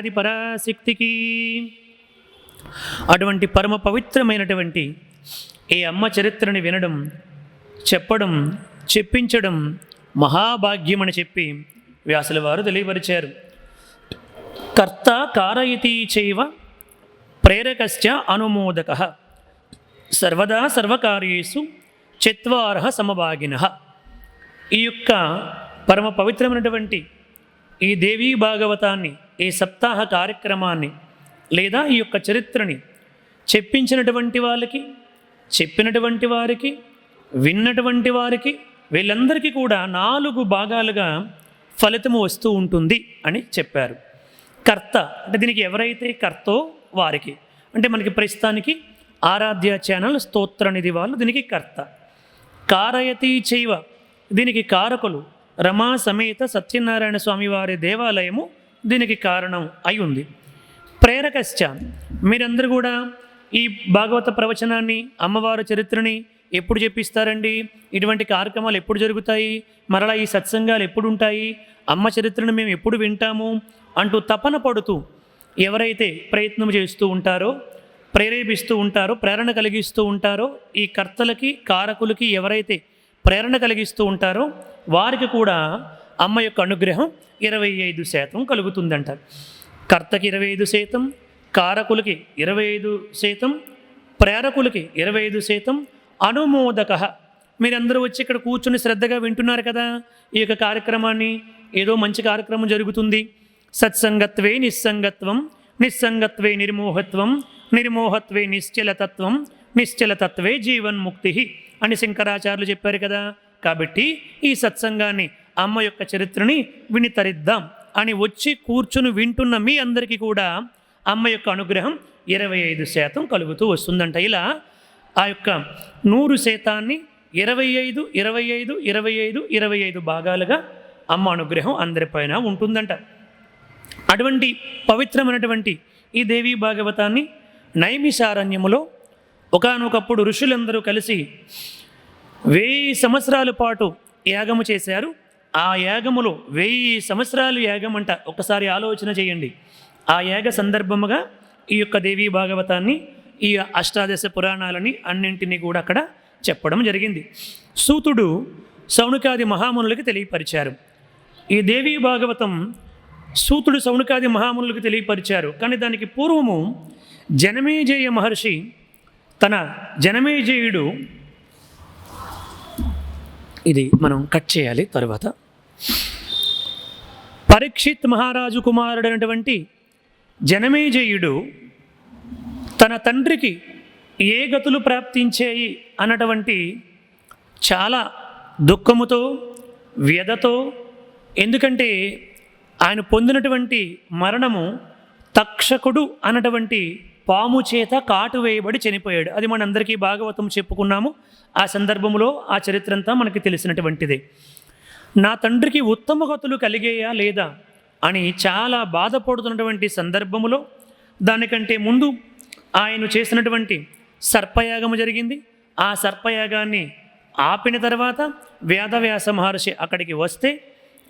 ఆది పరాశక్తికి. అటువంటి పరమ పవిత్రమైనటువంటి ఈ అమ్మ చరిత్రని వినడం, చెప్పడం, చెప్పించడం మహాభాగ్యం అని చెప్పి వ్యాసుల వారు తెలియపరిచారు. కర్త కారయతి చైవ ప్రేరకశ్చ అనుమోదక సర్వదా సర్వకార్యేషు చత్వారః సమభాగినః. ఈ యొక్క పరమ పవిత్రమైనటువంటి ఈ దేవీ భాగవతాన్ని, ఈ సప్తాహ కార్యక్రమాన్ని లేదా ఈ యొక్క చరిత్రని చెప్పించినటువంటి వాళ్ళకి, చెప్పినటువంటి వారికి, విన్నటువంటి వారికి, వీళ్ళందరికీ కూడా 4 భాగాలుగా ఫలితము వస్తూ ఉంటుంది అని చెప్పారు. కర్త అంటే దీనికి ఎవరైతే కర్తో వారికి, అంటే మనకి ప్రస్తుతానికి ఆరాధ్య ఛానల్ స్తోత్రనిధి వాళ్ళు దీనికి కర్త. కారయతి చైవ దీనికి కారకులు రమా సమేత సత్యనారాయణ స్వామి వారి దేవాలయము దీనికి కారణం అయి ఉంది. ప్రేరకశ్చ మీరందరూ కూడా ఈ భాగవత ప్రవచనాన్ని, అమ్మవారి చరిత్రని ఎప్పుడు చెప్పిస్తారండి, ఇటువంటి కార్యక్రమాలు ఎప్పుడు జరుగుతాయి, మరలా ఈ సత్సంగాలు ఎప్పుడు ఉంటాయి, అమ్మ చరిత్రను మేము ఎప్పుడు వింటాము అంటూ తపన పడుతూ ఎవరైతే ప్రయత్నం చేస్తూ ఉంటారో, ప్రేరేపిస్తూ ఉంటారో, ప్రేరణ కలిగిస్తూ ఉంటారో, ఈ కర్తలకి కారకులకి ఎవరైతే ప్రేరణ కలిగిస్తూ ఉంటారో వారికి కూడా అమ్మ యొక్క అనుగ్రహం 25% కలుగుతుందంటారు. కర్తకి 25%, కారకులకి 25%, ప్రేరకులకి 25%, అనుమోదక మీరందరూ వచ్చి ఇక్కడ కూర్చుని శ్రద్ధగా వింటున్నారు కదా ఈ యొక్క కార్యక్రమాన్ని, ఏదో మంచి కార్యక్రమం జరుగుతుంది. సత్సంగత్వే నిస్సంగత్వం, నిస్సంగత్వే నిర్మోహత్వం, నిర్మోహత్వే నిశ్చలతత్వం, నిశ్చలతత్వే జీవన్ముక్తి అని శంకరాచార్యులు చెప్పారు కదా. కాబట్టి ఈ సత్సంగాన్ని, అమ్మ యొక్క చరిత్రని విని తరిద్దాం అని వచ్చి కూర్చుని వింటున్న మీ అందరికీ కూడా అమ్మ యొక్క అనుగ్రహం 25% కలుగుతూ వస్తుందంట. ఇలా ఆ యొక్క 100% 25, 25, 25, 25 భాగాలుగా అమ్మ అనుగ్రహం అందరిపైన ఉంటుందంట. అటువంటి పవిత్రమైనటువంటి ఈ దేవీ భాగవతాన్ని నైమిషారణ్యములో ఒకానొకప్పుడు ఋషులందరూ కలిసి 1000 సంవత్సరాల పాటు యాగము చేశారు. ఆ యాగములో 1000 సంవత్సరాలు యాగం అంట. ఒకసారి ఆలోచన చేయండి. ఆ యాగ సందర్భముగా ఈ యొక్క దేవీ భాగవతాన్ని, ఈ అష్టాదశ పురాణాలని అన్నింటినీ కూడా అక్కడ చెప్పడం జరిగింది. సూతుడు సౌనకాది మహామునులకి తెలియపరిచారు. ఈ దేవీ భాగవతం సూతుడు సౌనకాది మహామునులకు తెలియపరిచారు. కానీ దానికి పూర్వము జనమేజయ మహర్షి తన జనమేజయుడు, ఇది మనం కట్ చేయాలి తర్వాత, పరీక్షిత్ మహారాజు కుమారుడైనటువంటి జనమేజయుడు తన తండ్రికి ఏ గతులు ప్రాప్తించాయి అన్నటువంటి చాలా దుఃఖముతో, వ్యధతో, ఎందుకంటే ఆయన పొందినటువంటి మరణము తక్షకుడు అన్నటువంటి పాము చేత కాటు వేయబడి చనిపోయాడు. అది మనందరికీ భాగవతం చెప్పుకున్నాము. ఆ సందర్భంలో ఆ చరిత్ర అంతా మనకి తెలిసినటువంటిదే. నా తండ్రికి ఉత్తమ గతులు కలిగేయా లేదా అని చాలా బాధపడుతున్నటువంటి సందర్భములో, దానికంటే ముందు ఆయన చేసినటువంటి సర్పయాగము జరిగింది. ఆ సర్పయాగాన్ని ఆపిన తర్వాత వేదవ్యాస మహర్షి అక్కడికి వస్తే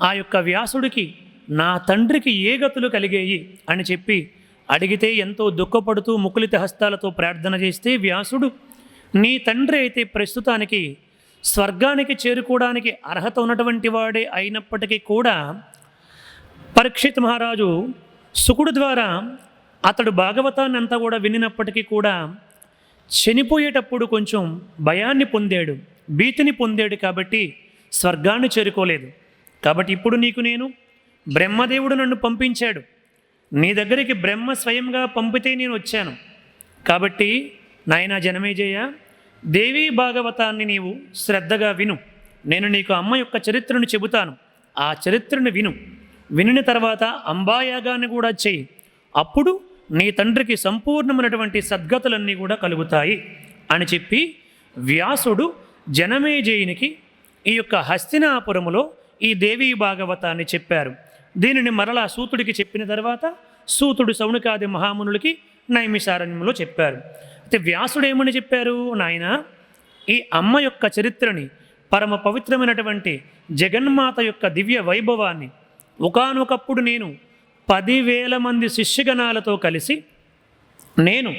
ఆ యొక్క వ్యాసుడికి నా తండ్రికి ఏ గతులు కలిగేయి అని చెప్పి అడిగితే ఎంతో దుఃఖపడుతూ ముకులిత హస్తాలతో ప్రార్థన చేస్తే వ్యాసుడు, నీ తండ్రి అయితే ప్రస్తుతానికి స్వర్గానికి చేరుకోవడానికి అర్హత ఉన్నటువంటి వాడే అయినప్పటికీ కూడా పరీక్షిత్ మహారాజు శుకుడు ద్వారా అతడు భాగవతాన్ని అంతా కూడా వినినప్పటికీ కూడా చనిపోయేటప్పుడు కొంచెం భయాన్ని పొందాడు, భీతిని పొందాడు. కాబట్టి స్వర్గాన్ని చేరుకోలేదు. కాబట్టి ఇప్పుడు నీకు నేను, బ్రహ్మదేవుడు నన్ను పంపించాడు, నీ దగ్గరికి బ్రహ్మ స్వయంగా పంపితే నేను వచ్చాను. కాబట్టి నాయనా జనమేజయ, దేవీ భాగవతాన్ని నీవు శ్రద్ధగా విను. నేను నీకు అమ్మ యొక్క చరిత్రను చెబుతాను. ఆ చరిత్రను విను. వినిన తర్వాత అంబాయాగాన్ని కూడా చెయ్యి. అప్పుడు నీ తండ్రికి సంపూర్ణమైనటువంటి సద్గతులన్నీ కూడా కలుగుతాయి అని చెప్పి వ్యాసుడు జనమేజయునికి ఈ యొక్క హస్తినాపురములో ఈ దేవీ భాగవతాన్ని చెప్పారు. దీనిని మరలా సూతుడికి చెప్పిన తర్వాత సూతుడు సౌనకాది మహామునులకి నైమిషారణ్యంలో చెప్పారు. అయితే వ్యాసుడు ఏమని చెప్పారు, నాయన ఈ అమ్మ యొక్క చరిత్రని, పరమ పవిత్రమైనటువంటి జగన్మాత యొక్క దివ్య వైభవాన్ని ఒకానొకప్పుడు నేను 10,000 మంది శిష్యగణాలతో కలిసి నేను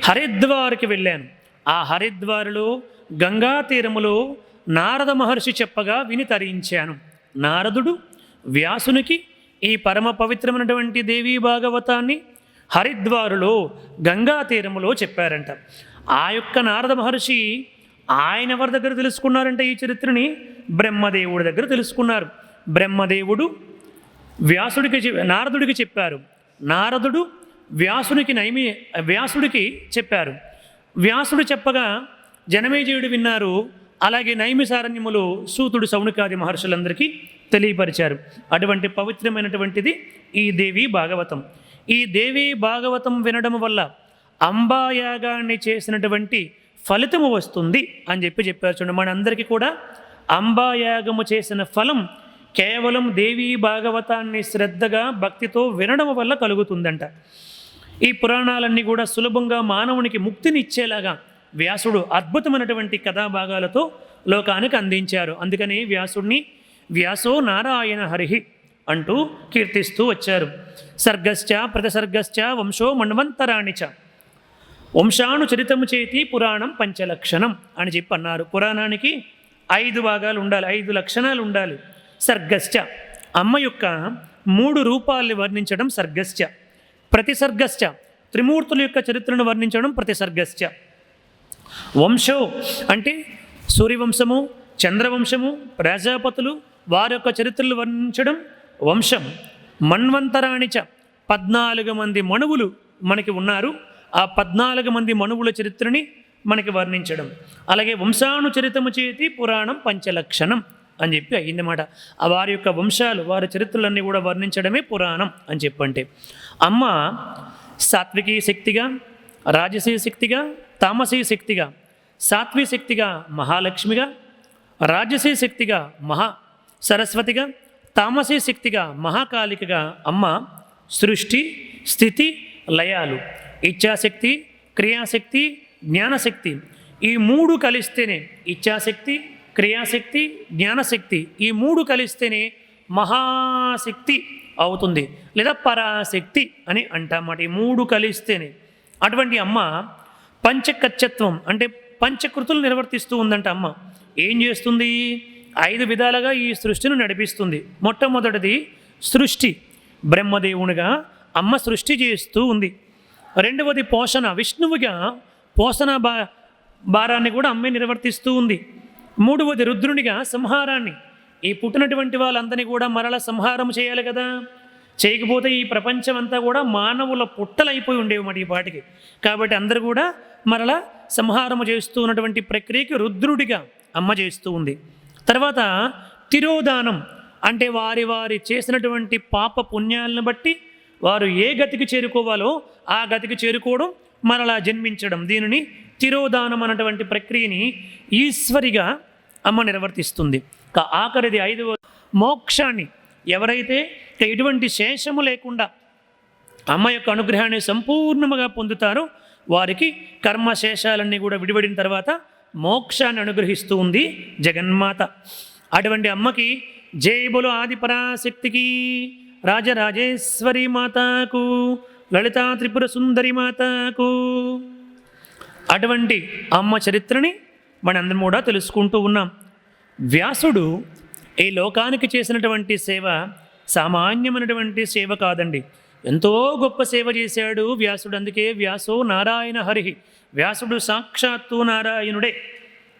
హరిద్వార్కి వెళ్ళాను. ఆ హరిద్వారులో గంగా తీరములో నారద మహర్షి చెప్పగా విని తరించాను. నారదుడు వ్యాసునికి ఈ పరమ పవిత్రమైనటువంటి దేవీ భాగవతాన్ని హరిద్వారులో గంగా తీరములో చెప్పారంట. ఆ యొక్క నారద మహర్షి ఆయన ఎవరి దగ్గర తెలుసుకున్నారంటే ఈ చరిత్రని బ్రహ్మదేవుడి దగ్గర తెలుసుకున్నారు. బ్రహ్మదేవుడు నారదుడికి చెప్పారు. నారదుడు వ్యాసుడికి చెప్పారు. వ్యాసుడు చెప్పగా జనమేజయుడు విన్నారు. అలాగే నైమిసారణ్యములో సూతుడు సౌనకాది మహర్షులందరికీ తెలియపరిచారు. అటువంటి పవిత్రమైనటువంటిది ఈ దేవీ భాగవతం. ఈ దేవీ భాగవతం వినడం వల్ల అంబాయాగాన్ని చేసినటువంటి ఫలితము వస్తుంది అని చెప్పారు. చూడండి, మనందరికీ కూడా అంబాయాగము చేసిన ఫలం కేవలం దేవీ భాగవతాన్ని శ్రద్ధగా భక్తితో వినడం వల్ల కలుగుతుందంట. ఈ పురాణాలన్నీ కూడా సులభంగా మానవునికి ముక్తిని ఇచ్చేలాగా వ్యాసుడు అద్భుతమైనటువంటి కథాభాగాలతో లోకానికి అందించారు. అందుకని వ్యాసుడిని వ్యాసో నారాయణ హరిహి అంటూ కీర్తిస్తూ వచ్చారు. సర్గశ్చ ప్రతిసర్గశ్చ వంశో మన్వంతరాణి చ వంశాను చరితము చేతి పురాణం పంచలక్షణం అని చెప్పి అన్నారు. పురాణానికి 5 భాగాలు ఉండాలి, 5 లక్షణాలు ఉండాలి. సర్గశ్చ అమ్మ యొక్క 3 రూపాల్ని వర్ణించడం సర్గశ్చ. ప్రతిసర్గశ్చ త్రిమూర్తుల యొక్క చరిత్రను వర్ణించడం ప్రతిసర్గశ్చ. వంశో అంటే సూర్యవంశము, చంద్రవంశము, ప్రజాపతులు వారి యొక్క చరిత్రలు వర్ణించడం వంశం. మన్వంతరాణిచ 14 మంది మనువులు మనకి ఉన్నారు. ఆ 14 మంది మనువుల చరిత్రని మనకి వర్ణించడం. అలాగే వంశానుచరితము చేతి పురాణం పంచలక్షణం అని చెప్పి అయ్యిందన్నమాట. వారి యొక్క వంశాలు, వారి చరిత్రలన్నీ కూడా వర్ణించడమే పురాణం అని చెప్పంటే, అమ్మ సాత్వికీ శక్తిగా, రాజసీ శక్తిగా, తామసీ శక్తిగా, సాత్విక శక్తిగా మహాలక్ష్మిగా, రాజసీ శక్తిగా మహా సరస్వతిగా, తామసీ శక్తిగా మహాకాళికగా అమ్మ సృష్టి, స్థితి, లయాలు, ఇచ్ఛాశక్తి, క్రియాశక్తి, జ్ఞానశక్తి ఈ 3 కలిస్తేనే ఇచ్ఛాశక్తి, క్రియాశక్తి, జ్ఞానశక్తి ఈ 3 కలిస్తేనే మహాశక్తి అవుతుంది, లేదా పరాశక్తి అని అంటామాట. ఈ 3 కలిస్తేనే. అటువంటి అమ్మ పంచకచ్చత్వం అంటే పంచకృతులు నిర్వర్తిస్తూ ఉందంట. అమ్మ ఏం చేస్తుంది? 5 విధాలుగా ఈ సృష్టిని నడిపిస్తుంది. మొట్టమొదటిది సృష్టి, బ్రహ్మదేవునిగా అమ్మ సృష్టి చేస్తూ ఉంది. రెండవది పోషణ, విష్ణువుగా పోషణ భారాన్ని కూడా అమ్మే నిర్వర్తిస్తూ ఉంది. మూడవది రుద్రునిగా సంహారాన్ని, ఈ పుట్టినటువంటి వాళ్ళందరినీ కూడా మరల సంహారం చేయాలి కదా. చేయకపోతే ఈ ప్రపంచం అంతా కూడా మానవుల పుట్టలైపోయి ఉండేవి మాట ఈ పాటికి. కాబట్టి అందరూ కూడా మరలా సంహారము చేస్తూ ఉన్నటువంటి ప్రక్రియకి రుద్రుడిగా అమ్మ చేస్తూ ఉంది. తర్వాత తిరోధానం అంటే వారి చేసినటువంటి పాప పుణ్యాలను బట్టి వారు ఏ గతికి చేరుకోవాలో ఆ గతికి చేరుకోవడం, మరలా జన్మించడం, దీనిని తిరోధానం అన్నటువంటి ప్రక్రియని ఈశ్వరిగా అమ్మ నిర్వర్తిస్తుంది. ఆఖరిది 5వ మోక్షాన్ని ఎవరైతే ఎటువంటి శేషము లేకుండా అమ్మ యొక్క అనుగ్రహాన్ని సంపూర్ణముగా పొందుతారో వారికి కర్మశేషాలన్నీ కూడా విడిపడిన తర్వాత మోక్షాన్ని అనుగ్రహిస్తూ ఉంది జగన్మాత. అటువంటి అమ్మకి జై బోలో ఆది పరాశక్తికి, రాజరాజేశ్వరి మాతాకు, లలితా త్రిపుర సుందరి మాతాకు. అటువంటి అమ్మ చరిత్రని మనందరం కూడా తెలుసుకుంటూ ఉన్నాం. వ్యాసుడు ఈ లోకానికి చేసినటువంటి సేవ సామాన్యమైనటువంటి సేవ కాదండి, ఎంతో గొప్ప సేవ చేశాడు వ్యాసుడు. అందుకే వ్యాసో నారాయణ హరిహి, వ్యాసుడు సాక్షాత్తు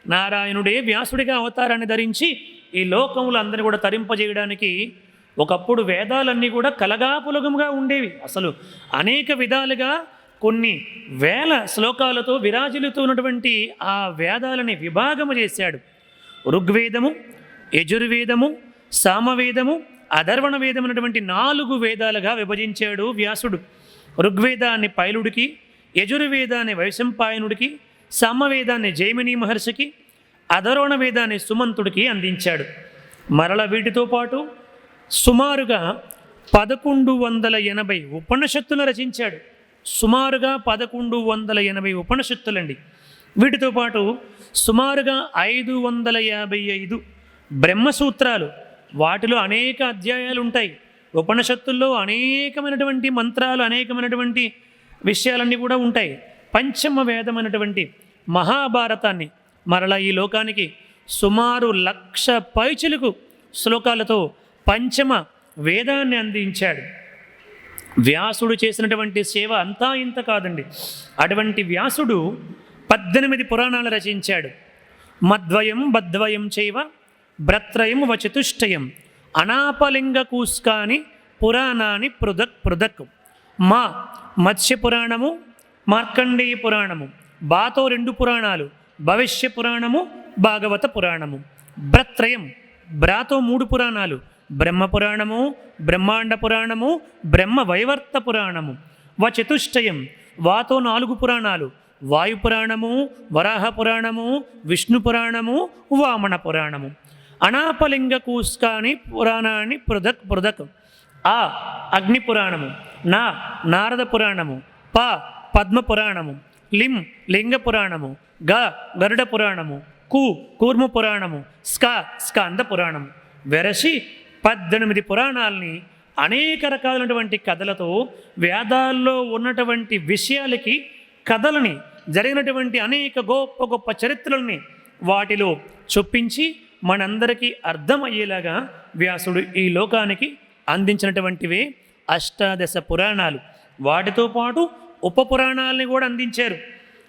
నారాయణుడే వ్యాసుడిగా అవతారాన్ని ధరించి ఈ లోకములు అందరినీ కూడా తరింపజేయడానికి. ఒకప్పుడు వేదాలన్నీ కూడా కలగాపులగముగా ఉండేవి. అసలు అనేక విధాలుగా కొన్ని వేల శ్లోకాలతో విరాజిల్లుతూ ఉన్నటువంటి ఆ వేదాలని విభాగము చేశాడు. ఋగ్వేదము, యజుర్వేదము, సామవేదము, అధర్వణ వేదం అనేటువంటి 4 వేదాలుగా విభజించాడు వ్యాసుడు. ఋగ్వేదాన్ని పైలుడికి, యజుర్వేదాన్ని వైశంపాయనుడికి, సామవేదాన్ని జైమిని మహర్షికి, అధర్వణ వేదాన్ని సుమంతుడికి అందించాడు. మరల వీటితో పాటు సుమారుగా 1180 ఉపనిషత్తులు రచించాడు. సుమారుగా 1180 ఉపనిషత్తులండి. వీటితో పాటు సుమారుగా 555 బ్రహ్మసూత్రాలు, వాటిలో అనేక అధ్యాయాలు ఉంటాయి. ఉపనిషత్తుల్లో అనేకమైనటువంటి మంత్రాలు, అనేకమైనటువంటి విషయాలన్నీ కూడా ఉంటాయి. పంచమ వేదమైనటువంటి మహాభారతాన్ని మరలా ఈ లోకానికి సుమారు 1,00,000 పైచిలుకు శ్లోకాలతో పంచమ వేదాన్ని అందించాడు. వ్యాసుడు చేసినటువంటి సేవ అంతా ఇంత కాదండి. అటువంటి వ్యాసుడు 18 పురాణాలు రచించాడు. మద్వయం బద్వయం చైవ భ్రత్రయం వచతుష్టయం అనాపలింగ కూస్కాని పురాణాన్ని పృథక్ మా మత్స్య పురాణము, మార్కండేయ పురాణము, బాతో 2 పురాణాలు, భవిష్య పురాణము, భాగవత పురాణము. భ్రత్రయం బ్రాతో 3 పురాణాలు, బ్రహ్మ పురాణము, బ్రహ్మాండ పురాణము, బ్రహ్మ వైవర్త పురాణము. వచతుష్టయం వాతో 4 పురాణాలు, వాయు పురాణము, వరాహ పురాణము, విష్ణు పురాణము, వామన పురాణము. అనాపలింగ కూస్కాని పురాణాన్ని పృథక్ ఆ అగ్ని పురాణము, నా నారద పురాణము, ప పద్మ పురాణము, లిం లింగ పురాణము, గరుడ పురాణము, కూర్మ పురాణము, స్కంద పురాణము. వెరసి 18 పురాణాలని అనేక రకాలైనటువంటి కథలతో వేదాల్లో ఉన్నటువంటి విషయాలకి కథలని, జరిగినటువంటి అనేక గొప్ప గొప్ప చరిత్రలని వాటిలో చొప్పించి మనందరికీ అర్థమయ్యేలాగా వ్యాసుడు ఈ లోకానికి అందించినటువంటివే అష్టాదశ పురాణాలు. వాటితో పాటు ఉప పురాణాలని కూడా అందించారు.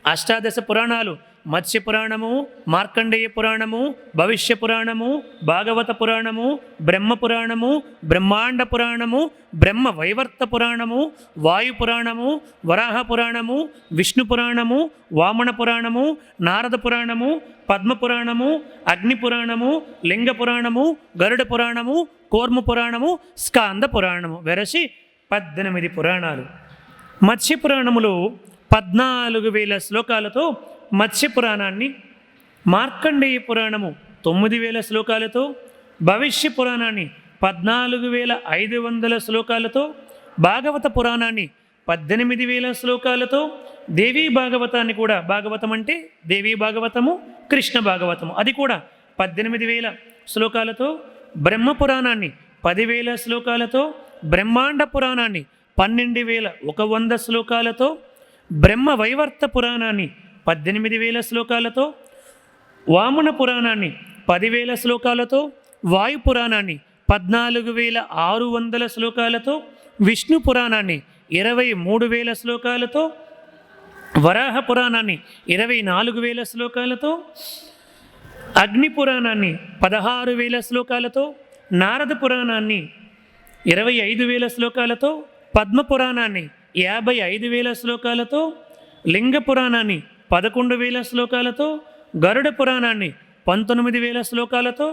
అష్టాదశ పురాణాలు మత్స్య పురాణము, మార్కండేయ పురాణము, భవిష్య పురాణము, భాగవత పురాణము, బ్రహ్మ పురాణము, బ్రహ్మాండ పురాణము, బ్రహ్మ వైవర్త పురాణము, వాయు పురాణము, వరాహ పురాణము, విష్ణు పురాణము, వామన పురాణము, నారద పురాణము, పద్మ పురాణము, అగ్ని పురాణము, లింగ పురాణము, గరుడ పురాణము, కూర్మ పురాణము, స్కంద పురాణము. వెరసి 18 పురాణాలు. మత్స్య పురాణములో 14,000 శ్లోకాలతో మత్స్య పురాణాన్ని, మార్కండేయ పురాణము 9,000 శ్లోకాలతో, భవిష్య పురాణాన్ని 14,500 శ్లోకాలతో, భాగవత పురాణాన్ని 18,000 శ్లోకాలతో, దేవీ భాగవతాన్ని కూడా, భాగవతం అంటే దేవీ భాగవతము, కృష్ణ భాగవతము, అది కూడా 18,000 శ్లోకాలతో, బ్రహ్మ పురాణాన్ని 10,000 శ్లోకాలతో, బ్రహ్మాండ పురాణాన్ని 12,100 శ్లోకాలతో, బ్రహ్మ వైవర్త పురాణాన్ని 18,000 శ్లోకాలతో, వామన పురాణాన్ని 10,000 శ్లోకాలతో, వాయు పురాణాన్ని 14,600 శ్లోకాలతో, విష్ణు పురాణాన్ని 23,000 శ్లోకాలతో, వరాహ పురాణాన్ని 24,000 శ్లోకాలతో, అగ్ని పురాణాన్ని 16,000 శ్లోకాలతో, నారద పురాణాన్ని 25,000 శ్లోకాలతో, పద్మ పురాణాన్ని 55,000 శ్లోకాలతో, లింగ పురాణాన్ని 11,000 శ్లోకాలతో, గరుడ పురాణాన్ని 19,000 శ్లోకాలతో,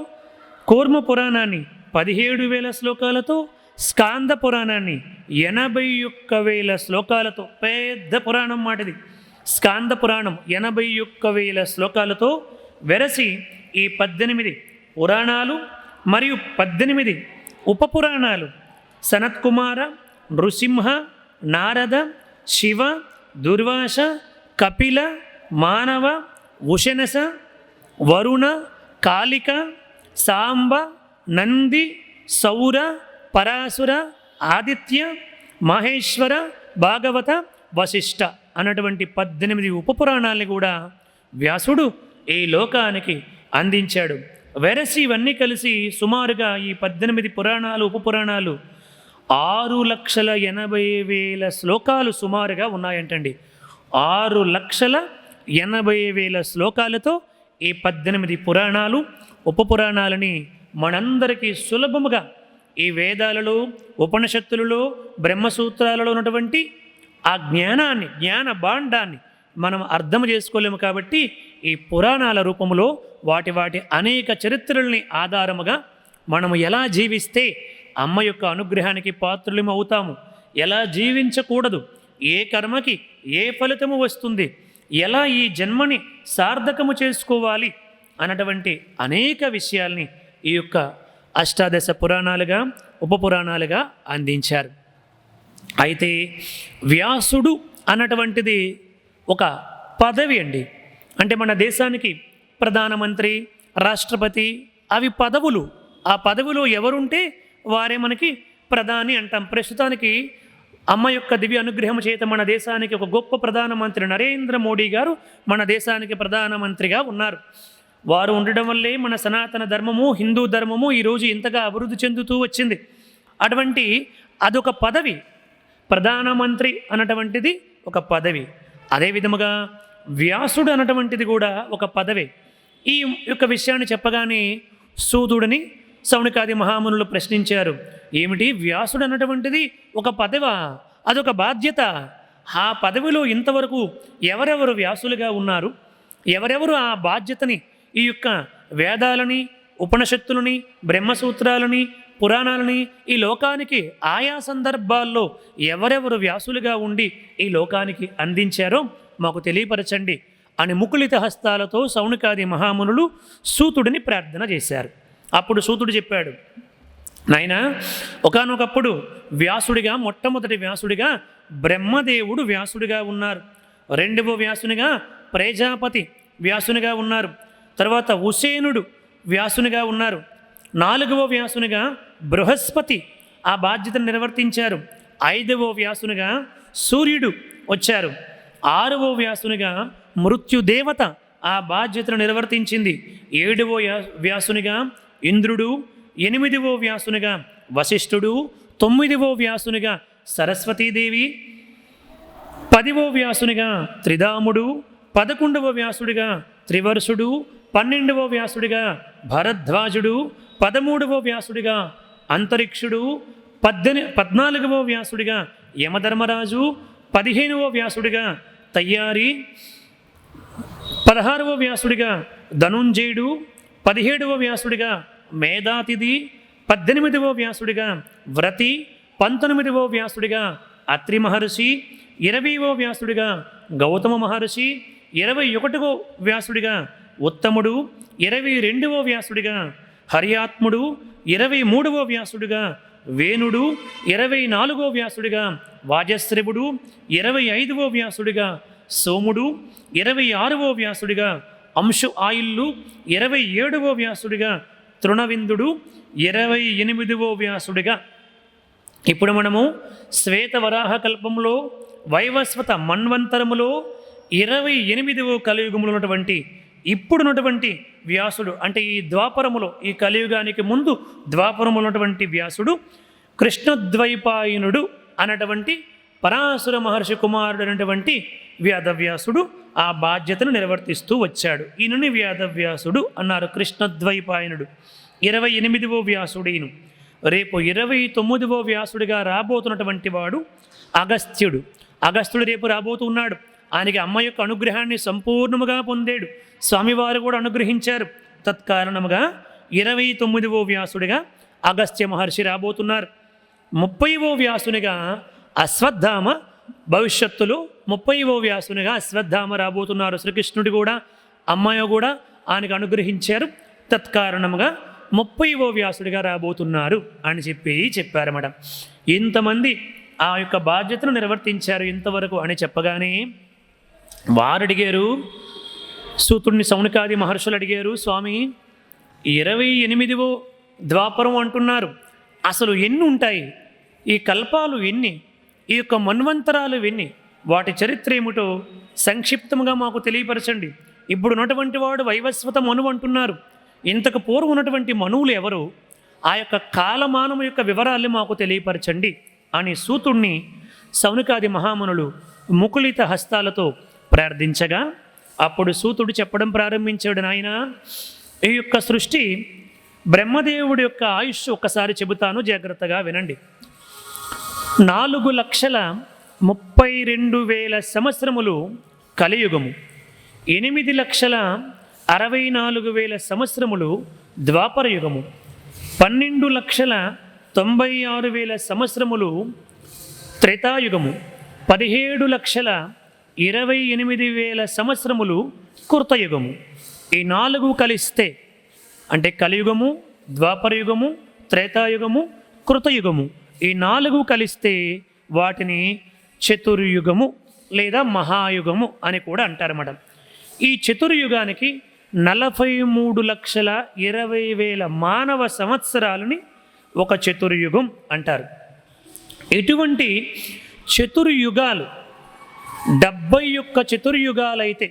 కూర్మ పురాణాన్ని 17,000 శ్లోకాలతో, స్కంద పురాణాన్ని 81,000 శ్లోకాలతో, పెద్ద పురాణం మాటది. స్కంద పురాణం 81,000 శ్లోకాలతో వెరసి ఈ 18 పురాణాలు మరియు 18 ఉప పురాణాలు సనత్కుమార, నృసింహ, నారద, శివ, దుర్వాస, కపిల, మానవ, ఉషనస, వరుణ, కాళిక, సాంబ, నంది, సౌర, పరాశుర, ఆదిత్య, మహేశ్వర, భాగవత, వశిష్ఠ అన్నటువంటి 18 ఉప పురాణాలని కూడా వ్యాసుడు ఈ లోకానికి అందించాడు. వెరసి ఇవన్నీ కలిసి సుమారుగా ఈ 18 పురాణాలు, ఉప పురాణాలు 6,80,000 శ్లోకాలు సుమారుగా ఉన్నాయంటండి. 6,80,000 శ్లోకాలతో ఈ 18 పురాణాలు, ఉప పురాణాలని మనందరికీ సులభముగా ఈ వేదాలలో, ఉపనిషత్తులలో, బ్రహ్మసూత్రాలలో ఉన్నటువంటి ఆ జ్ఞానాన్ని, జ్ఞాన భాండాన్ని మనం అర్థం చేసుకోలేము. కాబట్టి ఈ పురాణాల రూపంలో వాటి అనేక చరిత్రల్ని ఆధారముగా మనము ఎలా జీవిస్తే అమ్మ యొక్క అనుగ్రహానికి పాత్రులము అవుతాము, ఎలా జీవించకూడదు, ఏ కర్మకి ఏ ఫలితము వస్తుంది, ఎలా ఈ జన్మని సార్థకము చేసుకోవాలి అన్నటువంటి అనేక విషయాల్ని ఈ యొక్క అష్టాదశ పురాణాలుగా, ఉప పురాణాలుగా అందించారు. అయితే వ్యాసుడు అన్నటువంటిది ఒక పదవి అండి. అంటే మన దేశానికి ప్రధానమంత్రి, రాష్ట్రపతి అవి పదవులు. ఆ పదవిలో ఎవరుంటే వారే మనకి ప్రధాని అంటాం. ప్రస్తుతానికి అమ్మ యొక్క దివ్య అనుగ్రహం చేత మన దేశానికి ఒక గొప్ప ప్రధానమంత్రి నరేంద్ర మోడీ గారు మన దేశానికి ప్రధానమంత్రిగా ఉన్నారు. వారు ఉండడం వల్లే మన సనాతన ధర్మము, హిందూ ధర్మము ఈరోజు ఇంతగా అభివృద్ధి చెందుతూ వచ్చింది. అటువంటి అదొక పదవి, ప్రధానమంత్రి అన్నటువంటిది ఒక పదవి. అదే విధముగా వ్యాసుడు అన్నటువంటిది కూడా ఒక పదవి. ఈ యొక్క విషయాన్ని చెప్పగానే సూతుడిని శౌనకాది మహామునులు ప్రశ్నించారు. ఏమిటి, వ్యాసుడు అన్నటువంటిది ఒక పదవా? అదొక బాధ్యత. ఆ పదవిలో ఇంతవరకు ఎవరెవరు వ్యాసులుగా ఉన్నారు? ఎవరెవరు ఆ బాధ్యతని, ఈ యొక్క వేదాలని, ఉపనిషత్తులని, బ్రహ్మసూత్రాలని, పురాణాలని ఈ లోకానికి ఆయా సందర్భాల్లో ఎవరెవరు వ్యాసులుగా ఉండి ఈ లోకానికి అందించారో మాకు తెలియపరచండి అని ముకులిత హస్తాలతో శౌనకాది మహామునులు సూతుడిని ప్రార్థన చేశారు. అప్పుడు సూతుడు చెప్పాడు, నాయనా, ఒకానొకప్పుడు వ్యాసుడిగా, మొట్టమొదటి వ్యాసుడిగా బ్రహ్మదేవుడు వ్యాసుడిగా ఉన్నారు. రెండవ వ్యాసునిగా ప్రజాపతి వ్యాసునిగా ఉన్నారు. తర్వాత ఉసేనుడు వ్యాసునిగా ఉన్నారు. నాలుగవ వ్యాసునిగా బృహస్పతి ఆ బాధ్యతను నిర్వర్తించారు. ఐదవ వ్యాసునిగా సూర్యుడు వచ్చారు. ఆరవ వ్యాసునిగా మృత్యుదేవత ఆ బాధ్యతను నిర్వర్తించింది. ఏడవ వ్యాసునిగా ఇంద్రుడు, ఎనిమిదవ వ్యాసునిగా వశిష్ఠుడు, తొమ్మిదవ వ్యాసునిగా సరస్వతీదేవి, 10వ వ్యాసునిగా త్రిధాముడు, 11వ వ్యాసుడిగా త్రివర్షుడు, 12వ వ్యాసుడిగా భరద్వాజుడు, 13వ వ్యాసుడిగా అంతరిక్షుడు, 14వ వ్యాసుడిగా యమధర్మరాజు, 15వ వ్యాసుడిగా తయ్యారి, 16వ వ్యాసుడిగా ధనుంజయుడు, 17వ వ్యాసుడిగా మేధాతిథి, 18వ వ్యాసుడిగా వ్రతి, 19వ వ్యాసుడిగా అత్రి మహర్షి, 20వ వ్యాసుడిగా గౌతమ మహర్షి, 21వ వ్యాసుడిగా ఉత్తముడు, 22వ వ్యాసుడిగా హరియాత్ముడు, 23వ వ్యాసుడిగా వేణుడు, 24వ వ్యాసుడిగా వాజశ్రవుడు, 25వ వ్యాసుడిగా సోముడు, 26వ వ్యాసుడిగా అంశు ఆయిల్లు, 27వ వ్యాసుడిగా తృణవిందుడు, 28వ వ్యాసుడిగా. ఇప్పుడు మనము శ్వేతవరాహ కల్పంలో వైవస్వత మన్వంతరములో 28వ కలియుగములో ఉన్నటువంటి ఇప్పుడున్నటువంటి వ్యాసుడు, అంటే ఈ ద్వాపరములో, ఈ కలియుగానికి ముందు ద్వాపరములో ఉన్నటువంటి వ్యాసుడు కృష్ణద్వైపాయనుడు అన్నటువంటి పరాశుర మహర్షి కుమారుడు అనేటువంటి వ్యాధవ్యాసుడు ఆ బాధ్యతను నిర్వర్తిస్తూ వచ్చాడు. ఈయనని వ్యాధవ్యాసుడు అన్నారు, కృష్ణద్వైపాయనుడు. 28వ వ్యాసుడు ఈయన. రేపు 29వ వ్యాసుడిగా రాబోతున్నటువంటి వాడు అగస్త్యుడు. అగస్త్యుడు రేపు రాబోతున్నాడు. ఆయనకి అమ్మ యొక్క అనుగ్రహాన్ని సంపూర్ణముగా పొందాడు. స్వామివారు కూడా అనుగ్రహించారు. తత్కారణముగా 29వ వ్యాసుడిగా అగస్త్య మహర్షి రాబోతున్నారు. 30వ వ్యాసునిగా అశ్వత్థామ, భవిష్యత్తులో 30వ వ్యాసునిగా అశ్వత్థామ రాబోతున్నారు. శ్రీకృష్ణుడు కూడా అమ్మాయి కూడా ఆయనకు అనుగ్రహించారు. తత్కారణముగా 30వ వ్యాసుడిగా రాబోతున్నారు అని చెప్పారన్నమాట. ఇంతమంది ఆ యొక్క బాధ్యతను నిర్వర్తించారు ఇంతవరకు అని చెప్పగానే వారు అడిగారు, సూతుడిని శౌనకాది మహర్షులు అడిగారు, స్వామి 28వ ద్వాపరం అంటున్నారు, అసలు ఎన్ని ఉంటాయి? ఈ కల్పాలు ఎన్ని? ఈ యొక్క మన్వంతరాలు ఎన్ని? వాటి చరిత్ర ఏమిటో సంక్షిప్తంగా మాకు తెలియపరచండి. ఇప్పుడు ఉన్నటువంటి వాడు వైవస్వత మనువు అంటున్నారు. ఇంతకు పూర్వం ఉన్నటువంటి మనువులు ఎవరు? ఆ యొక్క కాలమానము యొక్క వివరాలు మాకు తెలియపరచండి అని సూతుణ్ణి శౌనకాది మహామునులు ముకులిత హస్తాలతో ప్రార్థించగా అప్పుడు సూతుడు చెప్పడం ప్రారంభించాడు, నాయన, ఈ యొక్క సృష్టి బ్రహ్మదేవుడి యొక్క ఆయుష్ ఒక్కసారి చెబుతాను, జాగ్రత్తగా వినండి. 4,32,000 సంవత్సరములు కలియుగము, 8,64,000 సంవత్సరములు ద్వాపరయుగము, 12,96,000 సంవత్సరములు త్రేతాయుగము, 17,28,000 సంవత్సరములు కృతయుగము. ఈ 4 కలిస్తే అంటే కలియుగము, ద్వాపరయుగము, త్రేతాయుగము, కృతయుగము, ఈ 4 కలిస్తే వాటిని చతుర్యుగము లేదా మహాయుగము అని కూడా అంటారన్నమాట. ఈ చతుర్యుగానికి 43,20,000 మానవ సంవత్సరాలని ఒక చతుర్యుగం అంటారు. ఎటువంటి చతుర్యుగాలు 71 చతుర్యుగాలు అయితే,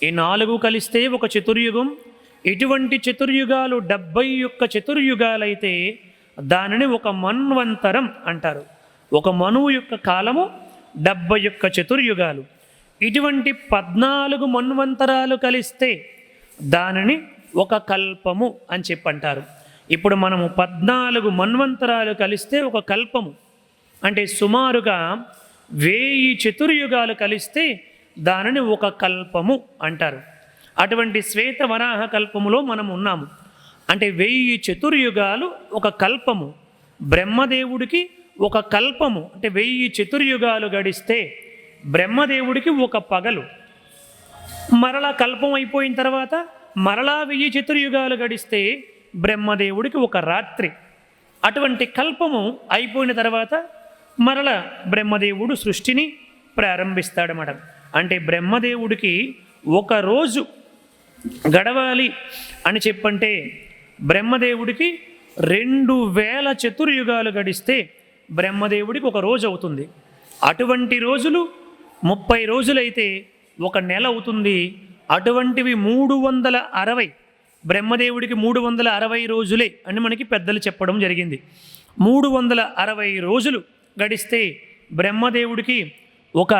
ఈ 4 కలిస్తే ఒక చతుర్యుగం. ఇటువంటి చతుర్యుగాలు 71 చతుర్యుగాలైతే దానిని ఒక మన్వంతరం అంటారు. ఒక మనువు యొక్క కాలము 71 చతుర్యుగాలు. ఇటువంటి 14 మన్వంతరాలు కలిస్తే దానిని ఒక కల్పము అని చెప్పంటారు. ఇప్పుడు మనము 14 మన్వంతరాలు కలిస్తే ఒక కల్పము అంటే సుమారుగా 1000 చతుర్యుగాలు కలిస్తే దానిని ఒక కల్పము అంటారు. అటువంటి శ్వేత వరాహ కల్పములో మనం ఉన్నాము. అంటే 1000 చతుర్యుగాలు ఒక కల్పము. బ్రహ్మదేవుడికి ఒక కల్పము అంటే 1000 చతుర్యుగాలు గడిస్తే బ్రహ్మదేవుడికి ఒక పగలు. మరలా కల్పం అయిపోయిన తర్వాత మరలా 1000 చతుర్యుగాలు గడిస్తే బ్రహ్మదేవుడికి ఒక రాత్రి. అటువంటి కల్పము అయిపోయిన తర్వాత మరల బ్రహ్మదేవుడు సృష్టిని ప్రారంభిస్తాడన్నమాట. అంటే బ్రహ్మదేవుడికి ఒక రోజు గడవాలి అని చెప్పంటే బ్రహ్మదేవుడికి 2000 చతుర్యుగాలు గడిస్తే బ్రహ్మదేవుడికి ఒక రోజు అవుతుంది. అటువంటి రోజులు 30 రోజులైతే ఒక నెల అవుతుంది. అటువంటివి 360. బ్రహ్మదేవుడికి 360 రోజులే అని మనకి పెద్దలు చెప్పడం జరిగింది. 360 రోజులు గడిస్తే బ్రహ్మదేవుడికి ఒక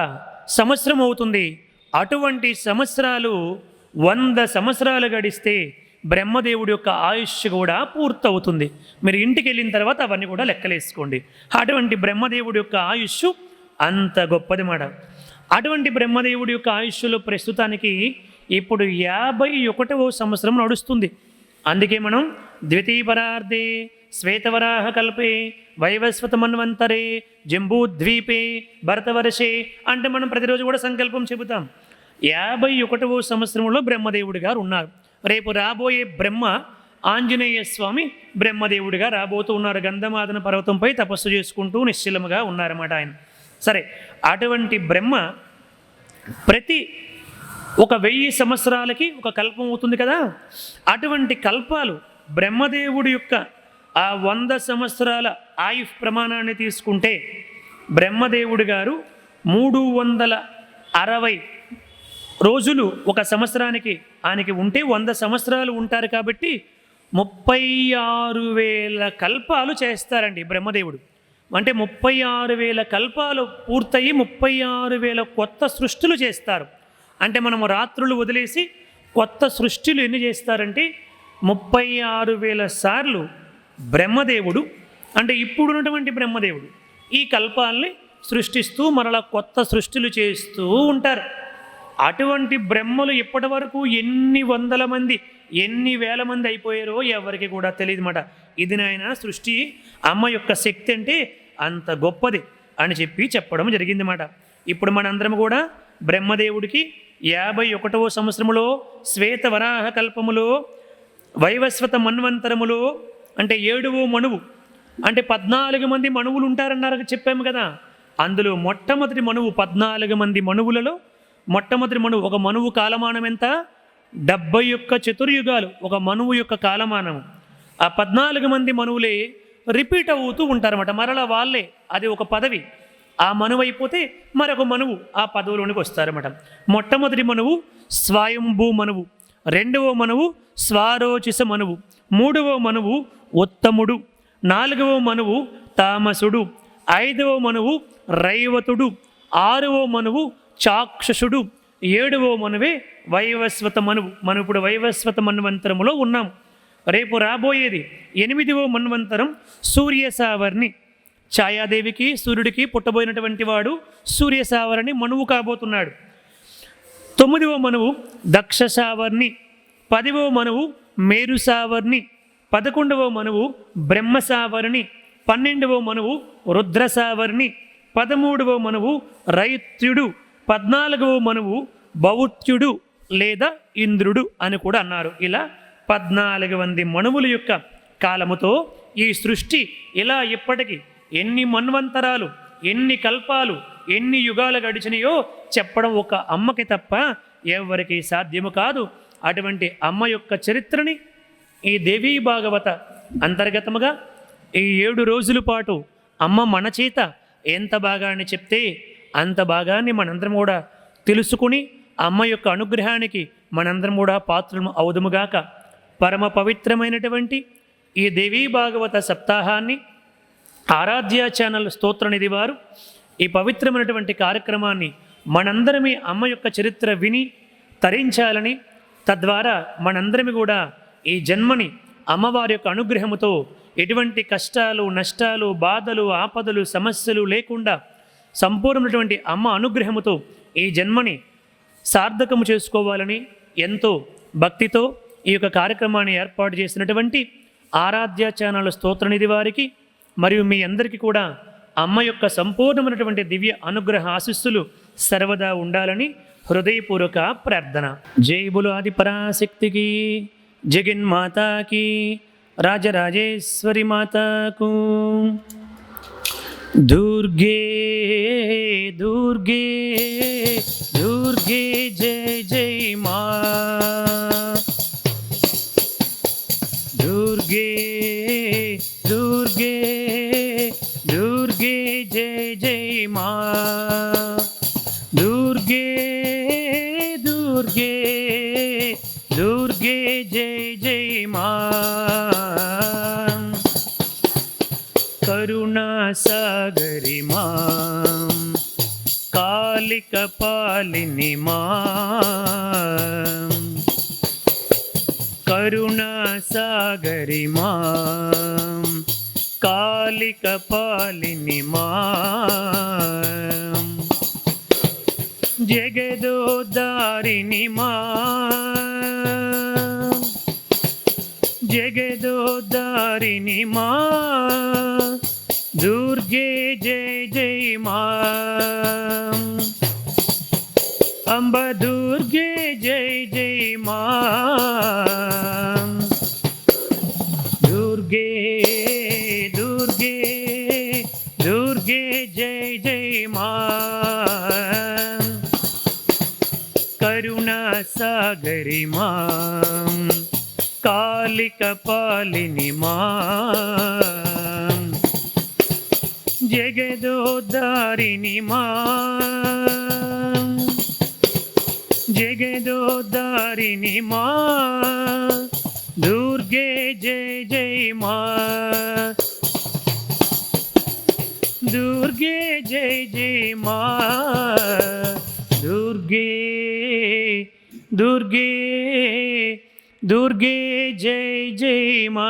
సంవత్సరం అవుతుంది. అటువంటి సంవత్సరాలు 100 సంవత్సరాలు గడిస్తే బ్రహ్మదేవుడి యొక్క ఆయుష్ కూడా పూర్తవుతుంది. మీరు ఇంటికి వెళ్ళిన తర్వాత అవన్నీ కూడా లెక్కలేసుకోండి. అటువంటి బ్రహ్మదేవుడి యొక్క ఆయుష్ అంత గొప్పది మాట. అటువంటి బ్రహ్మదేవుడి యొక్క ఆయుష్లో ప్రస్తుతానికి ఇప్పుడు 51వ సంవత్సరం నడుస్తుంది. అందుకే మనం ద్వితీయపరార్ధే శ్వేతవరాహ కల్పే వైవస్వత మన్వంతరే జంబూద్వీపే భరతవర్షే అంటే మనం ప్రతిరోజు కూడా సంకల్పం చెబుతాం. 51వ సంవత్సరంలో బ్రహ్మదేవుడి గారు ఉన్నారు. రేపు రాబోయే బ్రహ్మ ఆంజనేయ స్వామి బ్రహ్మదేవుడిగా రాబోతూ ఉన్నారు. గంధమాదన పర్వతంపై తపస్సు చేసుకుంటూ నిశ్చలముగా ఉన్నారన్నమాట ఆయన. సరే, అటువంటి బ్రహ్మ ప్రతి ఒక 1000 సంవత్సరాలకి ఒక కల్పం అవుతుంది కదా. అటువంటి కల్పాలు బ్రహ్మదేవుడి యొక్క ఆ 100 సంవత్సరాల ఆయుష్ ప్రమాణాన్ని తీసుకుంటే బ్రహ్మదేవుడి గారు 360 రోజులు ఒక సంవత్సరానికి ఆయనకి ఉంటే 100 సంవత్సరాలు ఉంటారు కాబట్టి 36,000 కల్పాలు చేస్తారండి బ్రహ్మదేవుడు. అంటే 36,000 కల్పాలు పూర్తయి 36,000 కొత్త సృష్టిలు చేస్తారు. అంటే మనము రాత్రులు వదిలేసి కొత్త సృష్టిలు ఎన్ని చేస్తారంటే 36,000 సార్లు బ్రహ్మదేవుడు అంటే ఇప్పుడున్నటువంటి బ్రహ్మదేవుడు ఈ కల్పాలని సృష్టిస్తూ మరలా కొత్త సృష్టిలు చేస్తూ ఉంటారు. అటువంటి బ్రహ్మలు ఇప్పటి వరకు ఎన్ని వందల మంది ఎన్ని వేల మంది అయిపోయారో ఎవరికి కూడా తెలియదు మాట. ఇది నాయన సృష్టి అమ్మ యొక్క శక్తి అంటే అంత గొప్పది అని చెప్పడం జరిగిందన్నమాట. ఇప్పుడు మనందరం కూడా బ్రహ్మదేవుడికి 51వ సంవత్సరములో శ్వేత వరాహ కల్పములో వైవస్వత మన్వంతరములో అంటే 7వ మనువు అంటే 14 మంది మనువులు ఉంటారన్నారు చెప్పాము కదా. అందులో మొట్టమొదటి మనువు 14 మంది మనువులలో మొట్టమొదటి మనువు ఒక మనువు కాలమానం ఎంత 71 చతుర్యుగాలు ఒక మనువు యొక్క కాలమానం. ఆ 14 మంది మనువులే రిపీట్ అవుతూ ఉంటారన్నమాట. మరలా వాళ్ళే అది ఒక పదవి. ఆ మనువు అయిపోతే మరొక మనువు ఆ పదవిలోనికి వస్తారన్నమాట. మొట్టమొదటి మనువు స్వయంభూ మనువు, 2వ మనువు స్వారోచిస మనువు, 3వ మనువు ఉత్తముడు, 4వ మనువు తామసుడు, 5వ మనువు రైవతుడు, 6వ మనువు చాక్షుషుడు, 7వ మనువే వైవస్వత మనువు. మనం ఇప్పుడు వైవస్వత మన్వంతరములో ఉన్నాం. రేపు రాబోయేది 8వ మన్వంతరం సూర్యసావర్ణి. ఛాయాదేవికి సూర్యుడికి పుట్టబోయినటువంటి వాడు సూర్యసావర్ణి మనువు కాబోతున్నాడు. 9వ మనువు దక్షసావర్ణి, 10వ మనువు మేరుసావర్ణి, 11వ మనువు బ్రహ్మసావర్ణి, 12వ మనువు రుద్రసావర్ణి, 13వ మనువు రైత్యుడు, 14వ మనువు బౌత్యుడు లేదా ఇంద్రుడు అని కూడా అన్నారు. ఇలా 14 మంది మనువుల యొక్క కాలముతో ఈ సృష్టి ఇలా ఇప్పటికీ ఎన్ని మన్వంతరాలు ఎన్ని కల్పాలు ఎన్ని యుగాలు గడిచినాయో చెప్పడం ఒక అమ్మకి తప్ప ఎవరికి సాధ్యము కాదు. అటువంటి అమ్మ యొక్క చరిత్రని ఈ దేవీ భాగవత అంతర్గతముగా ఈ 7 రోజుల పాటు అమ్మ మన చేత ఎంత భాగాన్ని చెప్తే అంత భాగాన్ని మనందరం కూడా తెలుసుకుని అమ్మ యొక్క అనుగ్రహానికి మనందరం కూడా పాత్రము అవుదుముగాక. పరమ పవిత్రమైనటువంటి ఈ దేవీ భాగవత సప్తాహాన్ని ఆరాధ్య ఛానల్ స్తోత్రనిధి వారు ఈ పవిత్రమైనటువంటి కార్యక్రమాన్ని మనందరమీ అమ్మ యొక్క చరిత్ర విని తరించాలని, తద్వారా మనందరమి కూడా ఈ జన్మని అమ్మవారి యొక్క అనుగ్రహముతో ఎటువంటి కష్టాలు, నష్టాలు, బాధలు, ఆపదలు, సమస్యలు లేకుండా సంపూర్ణమైనటువంటి అమ్మ అనుగ్రహముతో ఈ జన్మని సార్థకము చేసుకోవాలని ఎంతో భక్తితో ఈ యొక్క కార్యక్రమాన్ని ఏర్పాటు చేసినటువంటి ఆరాధ్య ఛానల్ స్తోత్రనిధి వారికి మరియు మీ అందరికీ కూడా అమ్మ యొక్క సంపూర్ణమైనటువంటి దివ్య అనుగ్రహ ఆశీస్సులు సర్వదా ఉండాలని హృదయపూర్వక ప్రార్థన. జై బులు ఆది పరాశక్తికి, జగన్మాతాకి, రాజరాజేశ్వరి మాతాకు. దుర్గే దుర్గే దుర్గే జయ జయ మా. దుర్గే దుర్గే దుర్గే జయ జయ మా. దుర్గే దుర్గే దుర్గే జయ జయ మా. కరుణా సాగరి మా, కాళిక పాలిని మా. కరుణా సాగరి మా, కాళిక పాలిని మా. జగదోద్ధారిణి మా, జగదోద్ధారిణి మా. దుర్గే జయ జయ మా. అంబ దుర్గే జయ జయ మా. దుర్గే దుర్గే దుర్గే జయ జయ మా. కరుణా సాగరి మా, కాళిక పాలిని మా. జగదోద్ధారిణి మా, జగదోద్ధారిణి మా. దుర్గే జయ జయ మా. దుర్గే జయ జయ మా. దుర్గే దుర్గే దుర్గే జయ జయ మా.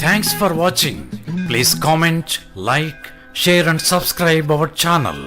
Thanks for watching. Please comment, like, share and subscribe our channel.